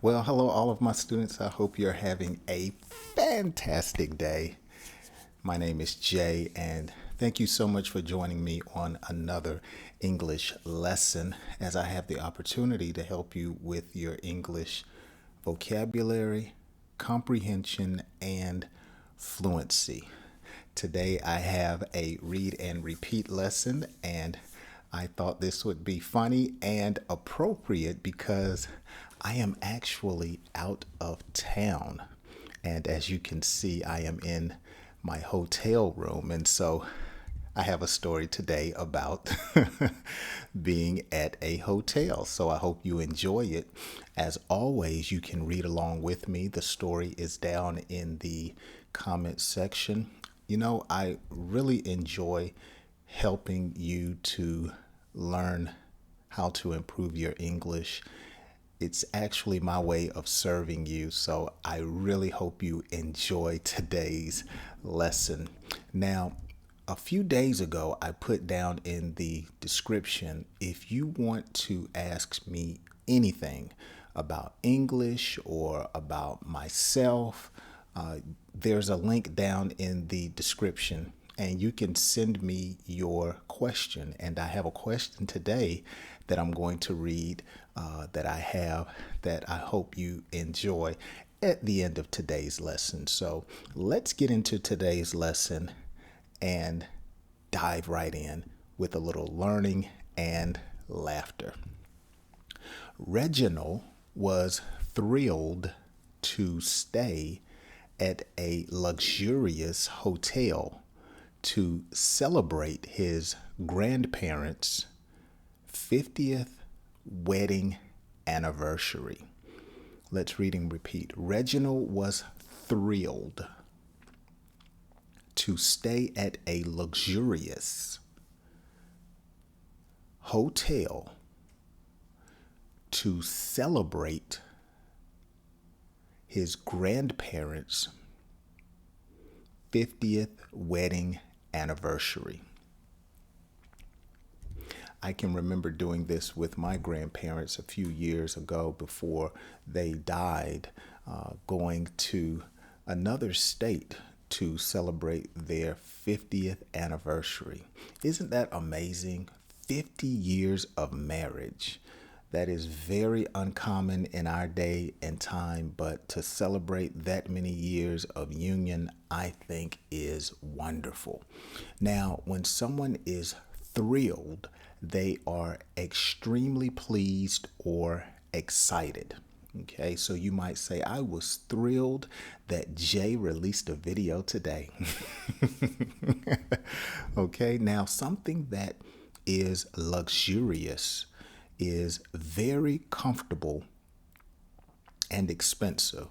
Well, hello, all of my students. I hope you're having a fantastic day. My name is Jay, and thank you so much for joining me on another English lesson as I have the opportunity to help you with your English vocabulary, comprehension, and fluency. Today I have a read and repeat lesson, and I thought this would be funny and appropriate because I am actually out of town. And as you can see, I am in my hotel room. And so I have a story today about being at a hotel. So I hope you enjoy it. As always, you can read along with me. The story is down in the comment section. You know, I really enjoy helping you to learn how to improve your English. It's actually my way of serving you, so I really hope you enjoy today's lesson. Now, a few days ago, I put down in the description if you want to ask me anything about English or about myself, there's a link down in the description and you can send me your question. And I have a question today that I'm going to read that I have that I hope you enjoy at the end of today's lesson. So let's get into today's lesson and dive right in with a little learning and laughter. Reginald was thrilled to stay at a luxurious hotel to celebrate his grandparents' 50th wedding anniversary. Let's read and repeat. Reginald was thrilled to stay at a luxurious hotel to celebrate his grandparents' 50th wedding anniversary. I can remember doing this with my grandparents a few years ago before they died, going to another state to celebrate their 50th anniversary. Isn't that amazing? 50 years of marriage. That is very uncommon in our day and time, but to celebrate that many years of union, I think is wonderful. Now, when someone is thrilled, they are extremely pleased or excited. Okay, so you might say, I was thrilled that Jay released a video today. Okay, now something that is luxurious is very comfortable and expensive,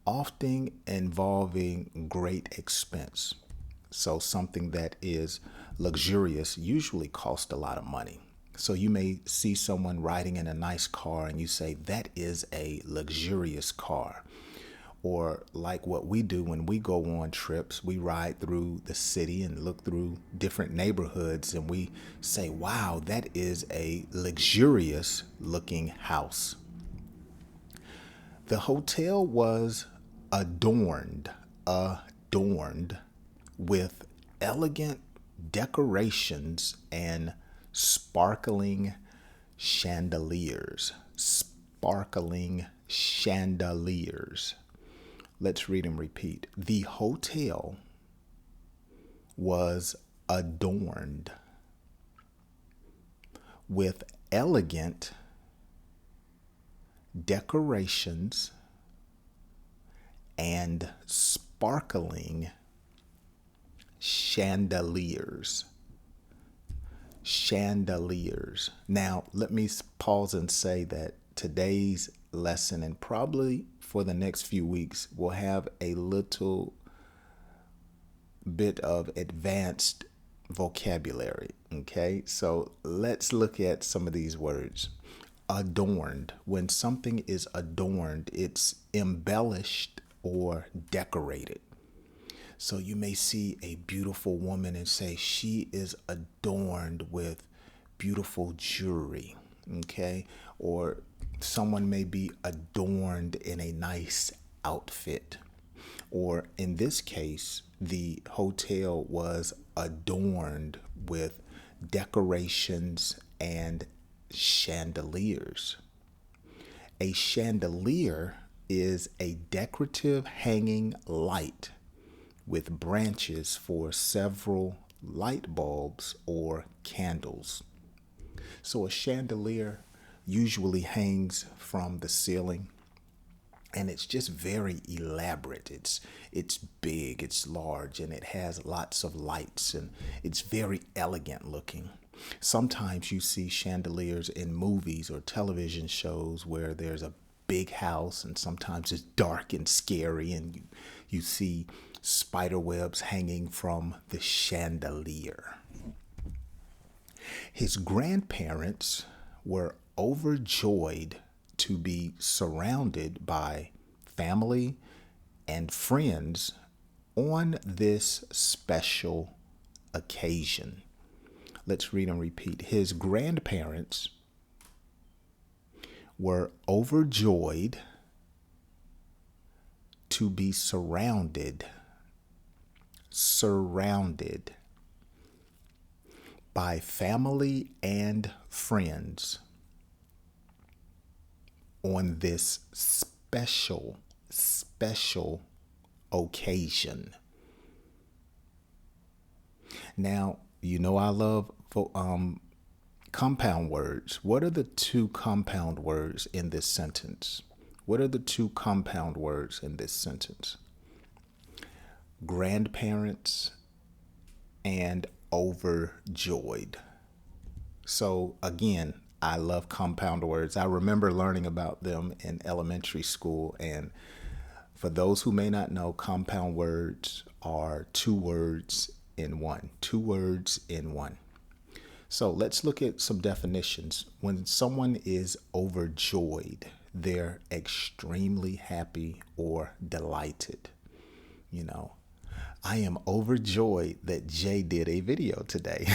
often involving great expense. So something that is luxurious usually costs a lot of money. So you may see someone riding in a nice car and you say, that is a luxurious car. Or like what we do when we go on trips, we ride through the city and look through different neighborhoods and we say, wow, that is a luxurious looking house. The hotel was adorned with elegant decorations and sparkling chandeliers. Sparkling chandeliers. Let's read and repeat. The hotel was adorned with elegant decorations and sparkling chandeliers. Chandeliers. Now, let me pause and say that today's lesson, and probably for the next few weeks, will have a little bit of advanced vocabulary. Okay, so let's look at some of these words. Adorned. When something is adorned, it's embellished or decorated. So you may see a beautiful woman and say she is adorned with beautiful jewelry. Okay, or someone may be adorned in a nice outfit. Or in this case, the hotel was adorned with decorations and chandeliers. A chandelier is a decorative hanging light with branches for several light bulbs or candles. So a chandelier usually hangs from the ceiling, and it's just very elaborate. It's big, it's large, and it has lots of lights, and it's very elegant looking. Sometimes you see chandeliers in movies or television shows where there's a big house, and sometimes it's dark and scary, and you see spider webs hanging from the chandelier. His grandparents were overjoyed to be surrounded by family and friends on this special occasion. Let's read and repeat. His grandparents were overjoyed to be surrounded by family and friends on this special occasion. Now, you know I love compound words. What are the two compound words in this sentence? What are the two compound words in this sentence? Grandparents and overjoyed. So again, I love compound words. I remember learning about them in elementary school. And for those who may not know, compound words are two words in one. Two words in one. So let's look at some definitions. When someone is overjoyed, they're extremely happy or delighted. You know, I am overjoyed that Jay did a video today.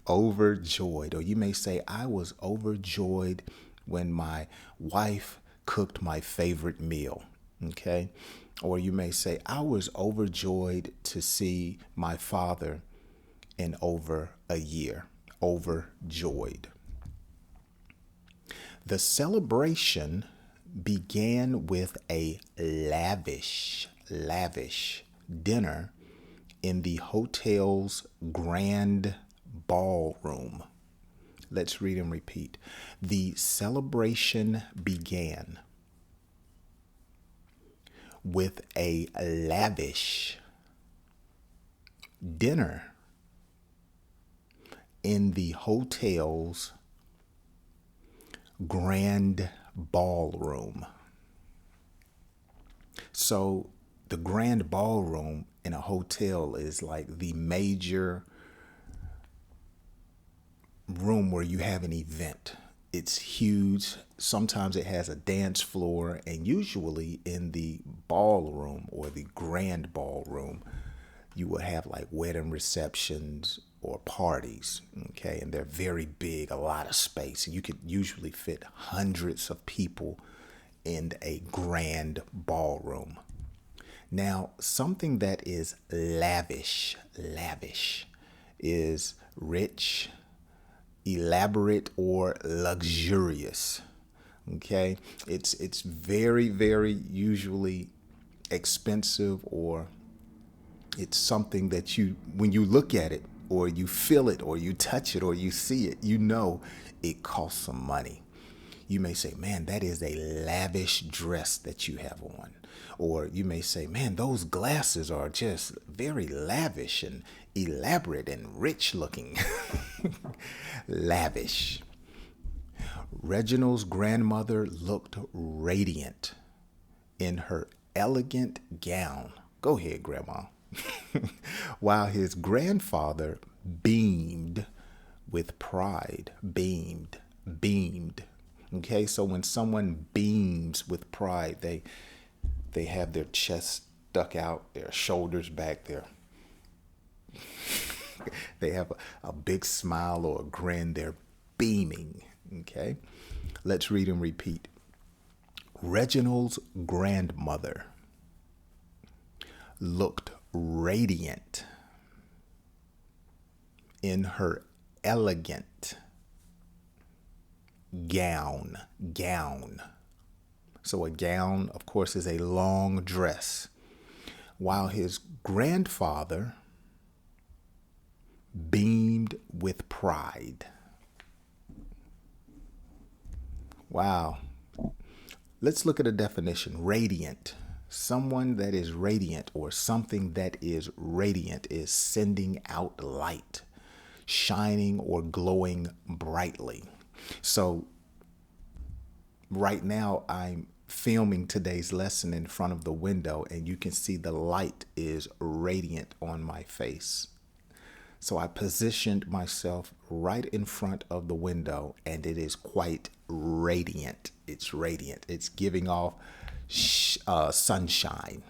Overjoyed. Or you may say, I was overjoyed when my wife cooked my favorite meal. Okay. Or you may say, I was overjoyed to see my father in over a year. Overjoyed. The celebration began with a lavish dinner in the hotel's grand ballroom. Let's read and repeat. The celebration began with a lavish dinner in the hotel's grand ballroom. So the grand ballroom in a hotel is like the major room where you have an event. It's huge. Sometimes it has a dance floor, and usually in the ballroom or the grand ballroom, you will have like wedding receptions or parties. Okay. And they're very big, a lot of space. And you could usually fit hundreds of people in a grand ballroom. Now, something that is lavish is rich, elaborate, or luxurious. Okay, it's very, very usually expensive, or it's something that when you look at it, or you feel it, or you touch it, or you see it, you know it costs some money. You may say, man, that is a lavish dress that you have on. Or you may say, man, those glasses are just very lavish and elaborate and rich looking. Lavish. Reginald's grandmother looked radiant in her elegant gown. Go ahead, Grandma. While his grandfather beamed with pride. Beamed. Okay, so when someone beams with pride, they have their chest stuck out, their shoulders back, they have a big smile or a grin, they're beaming. Okay, Let's read and repeat. Reginald's grandmother looked radiant in her elegant gown. So a gown, of course, is a long dress, while his grandfather beamed with pride. Wow. Let's look at a definition. Radiant. Someone that is radiant, or something that is radiant, is sending out light, shining or glowing brightly. So right now I'm filming today's lesson in front of the window, and you can see the light is radiant on my face. So I positioned myself right in front of the window, and it is quite radiant. It's radiant. It's giving off sunshine.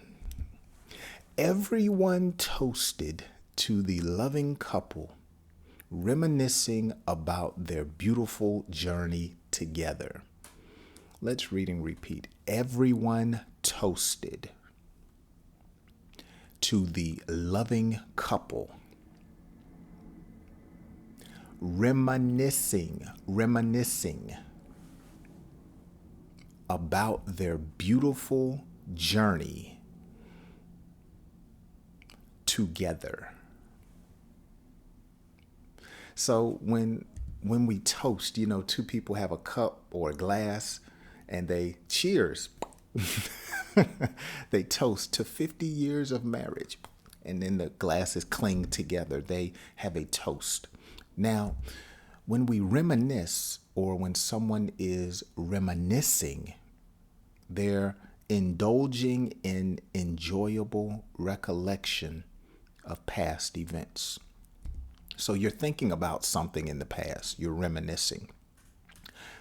Everyone toasted to the loving couple, reminiscing about their beautiful journey together. Let's read and repeat. Everyone toasted to the loving couple, reminiscing about their beautiful journey together. So when we toast, two people have a cup or a glass and they cheers. They toast to 50 years of marriage, and then the glasses cling together. They have a toast. Now, when we reminisce, or when someone is reminiscing, they're indulging in enjoyable recollection of past events. So you're thinking about something in the past, you're reminiscing.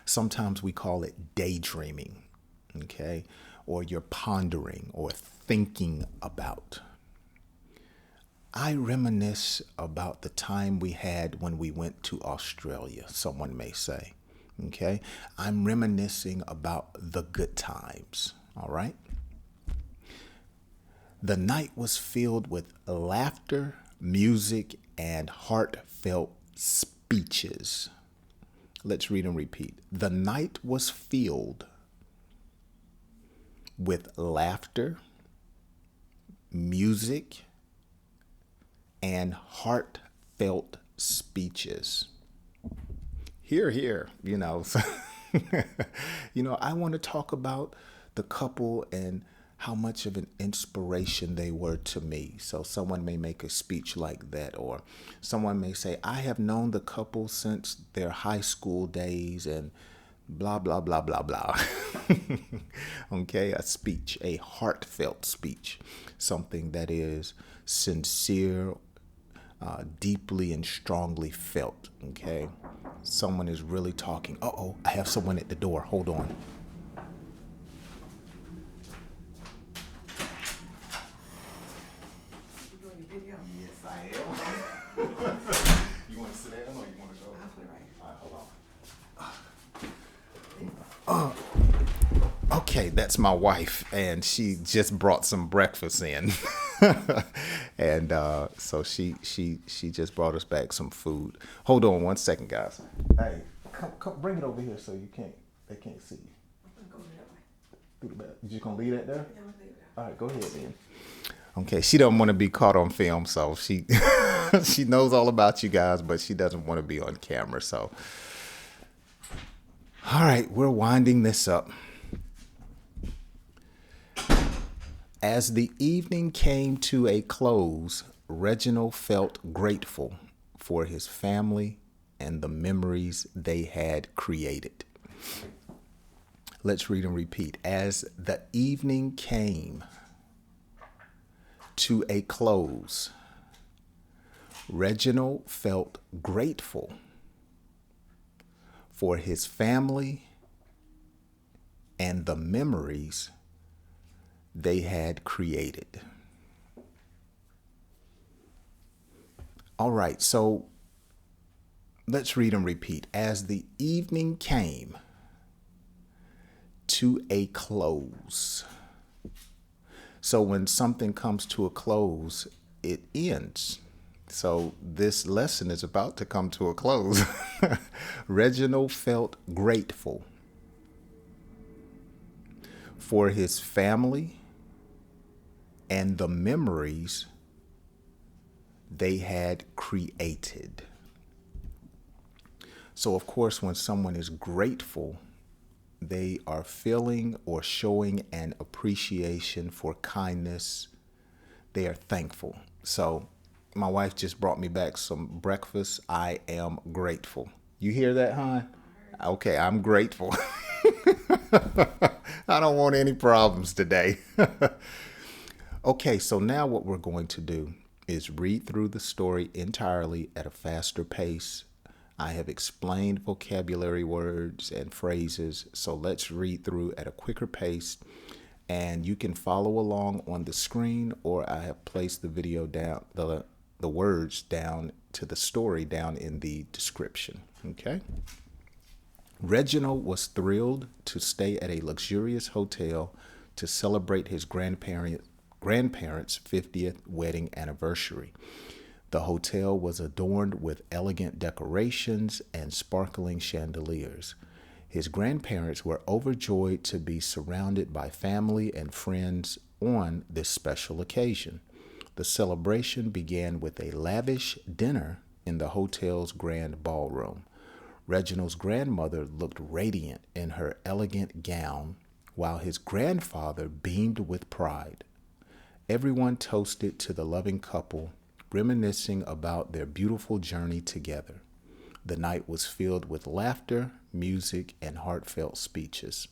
Sometimes we call it daydreaming, okay? Or you're pondering or thinking about. I reminisce about the time we had when we went to Australia, someone may say. Okay? I'm reminiscing about the good times. All right? The night was filled with laughter, music, and heartfelt speeches. Let's read and repeat. The night was filled with laughter, music, and heartfelt speeches. Hear, hear, I want to talk about the couple and how much of an inspiration they were to me. So someone may make a speech like that, or someone may say, I have known the couple since their high school days, and blah, blah, blah, blah, blah. Okay, a speech, a heartfelt speech, something that is sincere, deeply and strongly felt. Okay, someone is really talking. Uh-oh, I have someone at the door. Hold on. You doing your video? Yes, I am. You want to sit down or you want to go? I'll put it right here. All right, hold on. Okay, that's my wife, and she just brought some breakfast in. And so she just brought us back some food. Hold on one second, guys. Hey, come bring it over here so they can't see you. I'm gonna go that way. Through the back. You just gonna leave that there? Yeah, I'm gonna leave it there. All right, go ahead then. Okay, she don't want to be caught on film, so she she knows all about you guys, but she doesn't want to be on camera. So, all right, we're winding this up. As the evening came to a close, Reginald felt grateful for his family and the memories they had created. Let's read and repeat. As the evening came to a close, Reginald felt grateful for his family and the memories they had created. All right, so let's read and repeat. As the evening came to a close. So when something comes to a close, it ends. So this lesson is about to come to a close. Reginald felt grateful for his family and the memories they had created. So, of course, when someone is grateful, they are feeling or showing an appreciation for kindness. They are thankful. So, my wife just brought me back some breakfast. I am grateful. You hear that, hon? Okay, I'm grateful. I don't want any problems today. Okay, so now what we're going to do is read through the story entirely at a faster pace. I have explained vocabulary words and phrases, so let's read through at a quicker pace. And you can follow along on the screen, or I have placed the video down, the words down to the story down in the description. Okay? Reginald was thrilled to stay at a luxurious hotel to celebrate his grandparents' 50th wedding anniversary. The hotel was adorned with elegant decorations and sparkling chandeliers. His grandparents were overjoyed to be surrounded by family and friends on this special occasion. The celebration began with a lavish dinner in the hotel's grand ballroom. Reginald's grandmother looked radiant in her elegant gown, while his grandfather beamed with pride. Everyone toasted to the loving couple, reminiscing about their beautiful journey together. The night was filled with laughter, music, and heartfelt speeches.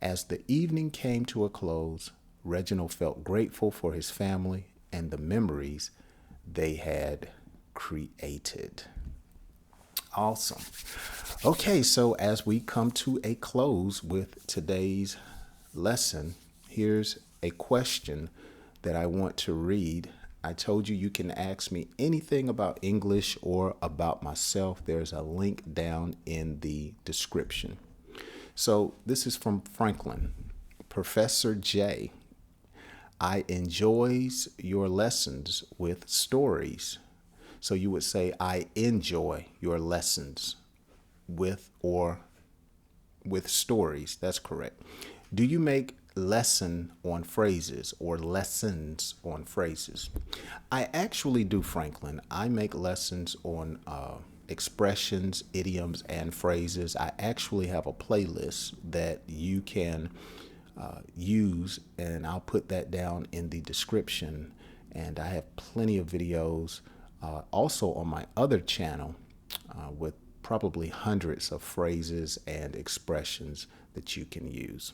As the evening came to a close, Reginald felt grateful for his family and the memories they had created. Awesome. Okay, so as we come to a close with today's lesson, here's a question that I want to read. I told you you can ask me anything about English or about myself. There's a link down in the description. So this is from Franklin. Professor J. I enjoys your lessons with stories. So you would say, I enjoy your lessons with stories. That's correct. Do you make lesson on phrases or lessons on phrases? I actually do, Franklin. I make lessons on expressions, idioms, and phrases. I actually have a playlist that you can use, and I'll put that down in the description. And I have plenty of videos also on my other channel with probably hundreds of phrases and expressions that you can use.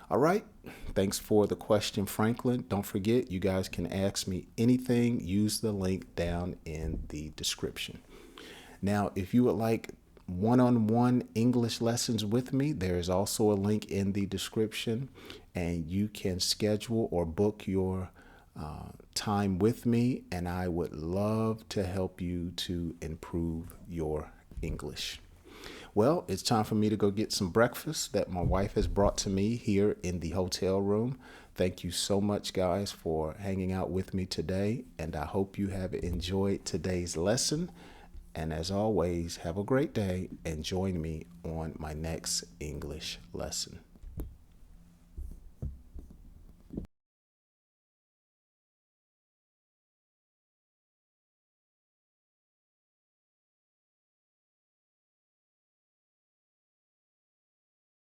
All right. Thanks for the question, Franklin. Don't forget, you guys can ask me anything. Use the link down in the description. Now, if you would like one-on-one English lessons with me, there is also a link in the description, and you can schedule or book your time with me, and I would love to help you to improve your English. Well, it's time for me to go get some breakfast that my wife has brought to me here in the hotel room. Thank you so much, guys, for hanging out with me today, and I hope you have enjoyed today's lesson. And as always, have a great day and join me on my next English lesson.